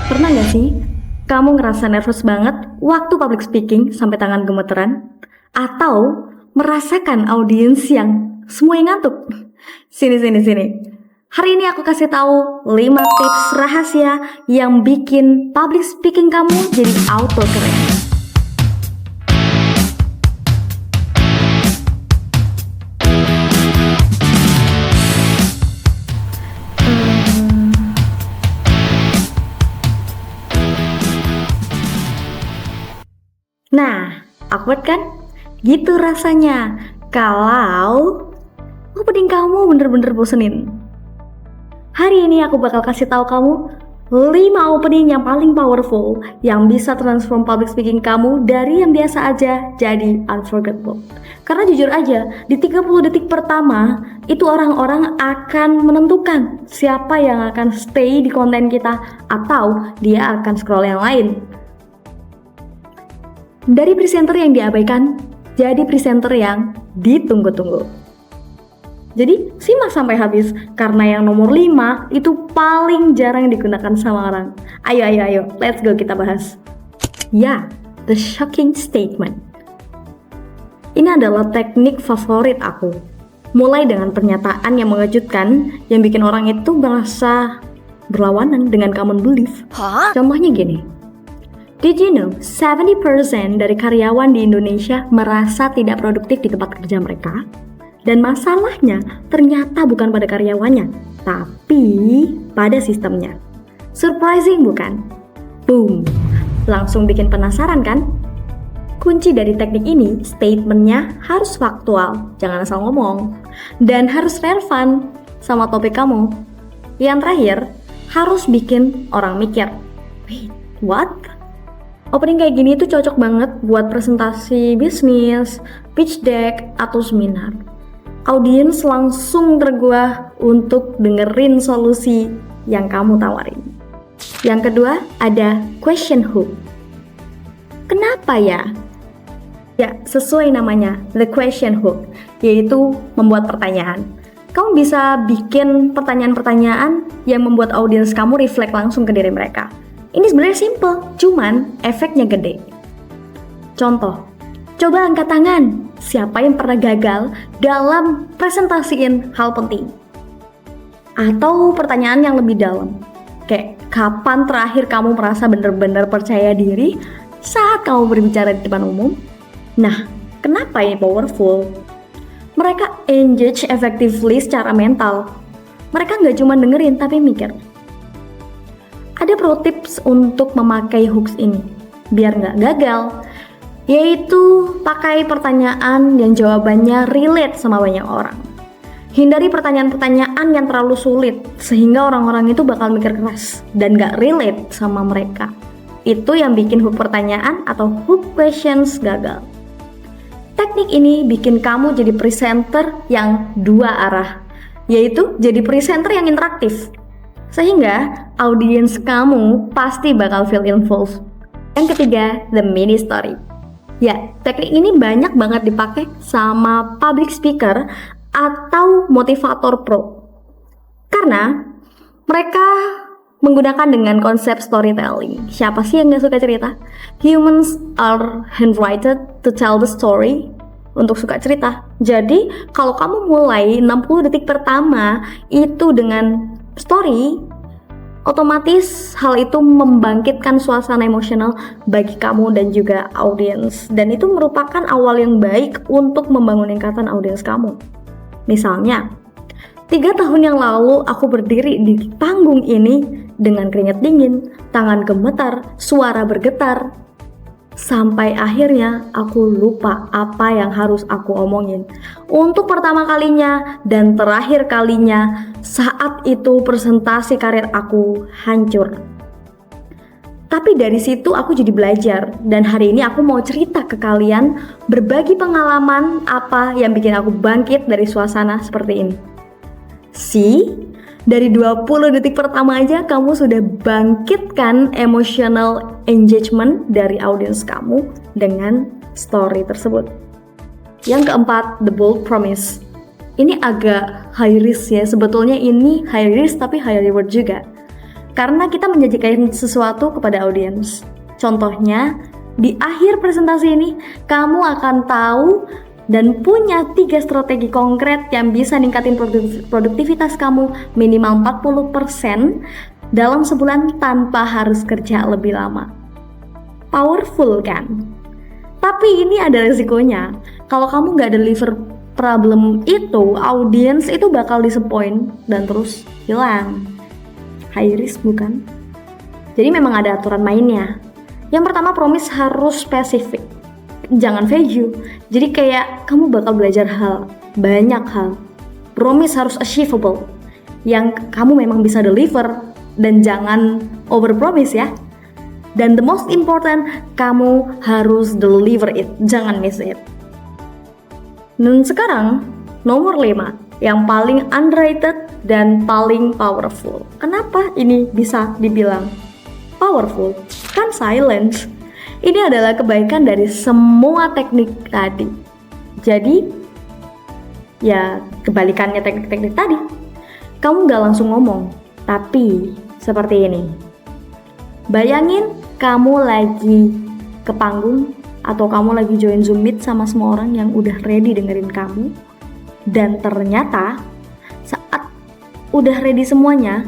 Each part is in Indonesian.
Pernah gak sih kamu ngerasa nervous banget waktu public speaking sampai tangan gemeteran? Atau merasakan audiens yang semua yang ngantuk? Sini. Hari ini aku kasih tahu 5 tips rahasia yang bikin public speaking kamu jadi auto keren. Nah, awkward kan? Gitu rasanya kalau opening kamu bener-bener bosenin. Hari ini aku bakal kasih tahu kamu 5 opening yang paling powerful yang bisa transform public speaking kamu dari yang biasa aja jadi unforgettable. Karena jujur aja, di 30 detik pertama itu orang-orang akan menentukan siapa yang akan stay di konten kita atau dia akan scroll yang lain. Dari presenter yang diabaikan, jadi presenter yang ditunggu-tunggu. Jadi simak sampai habis, karena yang nomor 5 itu paling jarang digunakan sama orang. Ayo, let's go kita bahas. Ya, the shocking statement. Ini adalah teknik favorit aku. Mulai dengan pernyataan yang mengejutkan, yang bikin orang itu merasa berlawanan dengan common belief. Contohnya gini. Did you know 70% dari karyawan di Indonesia merasa tidak produktif di tempat kerja mereka? Dan masalahnya ternyata bukan pada karyawannya, tapi pada sistemnya. Surprising bukan? Boom! Langsung bikin penasaran kan? Kunci dari teknik ini, statementnya harus faktual, jangan asal ngomong. Dan harus relevan sama topik kamu. Yang terakhir, harus bikin orang mikir. Wait, what? Opening kayak gini tuh cocok banget buat presentasi bisnis, pitch deck, atau seminar. Audiens langsung tergugah untuk dengerin solusi yang kamu tawarin. Yang kedua, ada question hook. Kenapa ya? Ya, sesuai namanya, the question hook, yaitu membuat pertanyaan. Kamu bisa bikin pertanyaan-pertanyaan yang membuat audiens kamu reflect langsung ke diri mereka. Ini sebenarnya simple, cuman efeknya gede. Contoh, coba angkat tangan. Siapa yang pernah gagal dalam presentasiin hal penting? Atau pertanyaan yang lebih dalam, kayak kapan terakhir kamu merasa benar-benar percaya diri saat kamu berbicara di depan umum? Nah, kenapa ini powerful? Mereka engage effectively secara mental. Mereka nggak cuma dengerin tapi mikir. Ada pro tips untuk memakai hooks ini biar nggak gagal, yaitu pakai pertanyaan yang jawabannya relate sama banyak orang. Hindari pertanyaan-pertanyaan yang terlalu sulit sehingga orang-orang itu bakal mikir keras dan nggak relate sama mereka. Itu yang bikin hook pertanyaan atau hook questions gagal. Teknik ini bikin kamu jadi presenter yang dua arah, yaitu jadi presenter yang interaktif. Sehingga audiens kamu pasti bakal feel involved. Yang ketiga, the mini story. Ya, teknik ini banyak banget dipakai sama public speaker atau motivator pro. Karena mereka menggunakan dengan konsep storytelling. Siapa sih yang gak suka cerita? Humans are handwritten to tell the story. Untuk suka cerita. Jadi, kalau kamu mulai 60 detik pertama itu dengan story, otomatis hal itu membangkitkan suasana emosional bagi kamu dan juga audiens, dan itu merupakan awal yang baik untuk membangun ikatan audiens kamu. Misalnya, 3 tahun yang lalu aku berdiri di panggung ini dengan keringat dingin, tangan gemetar, suara bergetar, sampai akhirnya aku lupa apa yang harus aku omongin. Untuk pertama kalinya dan terakhir kalinya, saat itu presentasi karir aku hancur. Tapi dari situ aku jadi belajar, dan hari ini aku mau cerita ke kalian, berbagi pengalaman apa yang bikin aku bangkit dari suasana seperti ini. Dari 20 detik pertama aja kamu sudah bangkitkan emotional engagement dari audiens kamu dengan story tersebut. Yang keempat, the bold promise. Ini agak high risk ya, sebetulnya ini high risk tapi high reward juga. karena kita menjanjikan sesuatu kepada audiens. Contohnya, di akhir presentasi ini, kamu akan tahu dan punya 3 strategi konkret yang bisa ningkatin produktivitas kamu minimal 40% dalam sebulan tanpa harus kerja lebih lama. Powerful kan? Tapi ini ada resikonya. Kalau kamu nggak deliver problem itu, audiens itu bakal disappoint dan terus hilang. High risk bukan? Jadi memang ada aturan mainnya. Yang pertama, promise harus spesifik. Jangan value. Jadi kayak kamu bakal belajar banyak hal. Promise harus achievable. Yang kamu memang bisa deliver dan jangan over promise ya. Dan the most important, kamu harus deliver it. Jangan miss it. Dan sekarang nomor 5 yang paling underrated dan paling powerful. Kenapa ini bisa dibilang powerful? Kan silence. Ini adalah kebaikan dari semua teknik tadi. Jadi, ya kebalikannya teknik-teknik tadi. Kamu gak langsung ngomong, tapi seperti ini. Bayangin kamu lagi ke panggung atau kamu lagi join Zoom Meet sama semua orang yang udah ready dengerin kamu. Dan ternyata saat udah ready semuanya,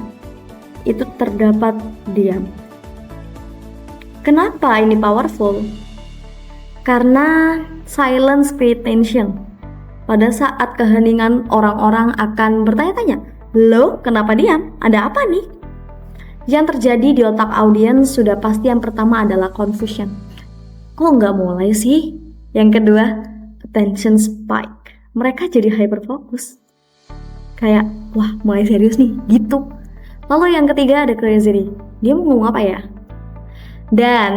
itu terdapat diam. Kenapa ini powerful? Karena silence create tension. Pada saat keheningan, orang-orang akan bertanya-tanya, "Loh, kenapa diam? Ada apa nih?" Yang terjadi di otak audiens sudah pasti yang pertama adalah confusion. Kok nggak mulai sih? Yang kedua, attention spike. Mereka jadi hyperfocus. Kayak, wah mulai serius nih, gitu. Lalu yang ketiga ada curiosity. Dia mau ngomong apa ya? Dan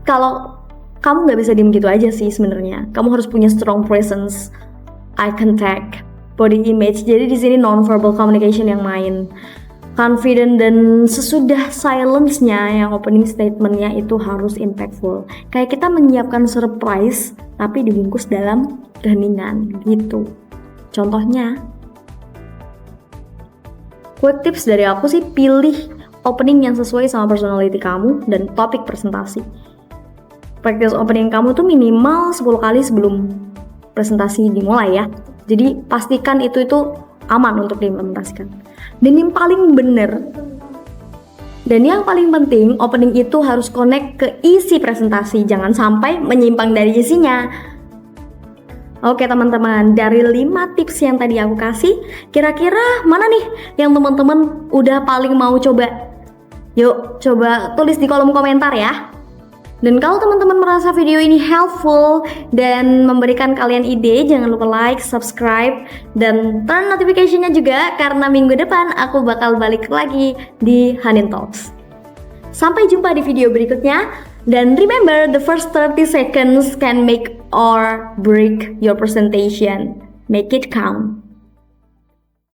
kalau kamu nggak bisa diem gitu aja sih sebenarnya. Kamu harus punya strong presence, eye contact, body image. Jadi di sini non-verbal communication yang main. Confident dan sesudah silence-nya yang opening statement-nya itu harus impactful. Kayak kita menyiapkan surprise tapi dibungkus dalam keheningan gitu. Contohnya, quick tips dari aku sih, pilih opening yang sesuai sama personality kamu dan topik presentasi. Practice opening kamu tuh minimal 10 kali sebelum presentasi dimulai ya. Jadi pastikan itu aman untuk diimplementasikan. Dan yang paling bener, dan yang paling penting, opening itu harus connect ke isi presentasi. Jangan sampai menyimpang dari isinya. Oke teman-teman, dari 5 tips yang tadi aku kasih, kira-kira mana nih yang teman-teman udah paling mau coba? Yuk, coba tulis di kolom komentar ya. Dan kalau teman-teman merasa video ini helpful dan memberikan kalian ide, jangan lupa like, subscribe, dan turn notification-nya juga karena minggu depan aku bakal balik lagi di Hanin Talks. Sampai jumpa di video berikutnya, dan remember the first 30 seconds can make or break your presentation. Make it count.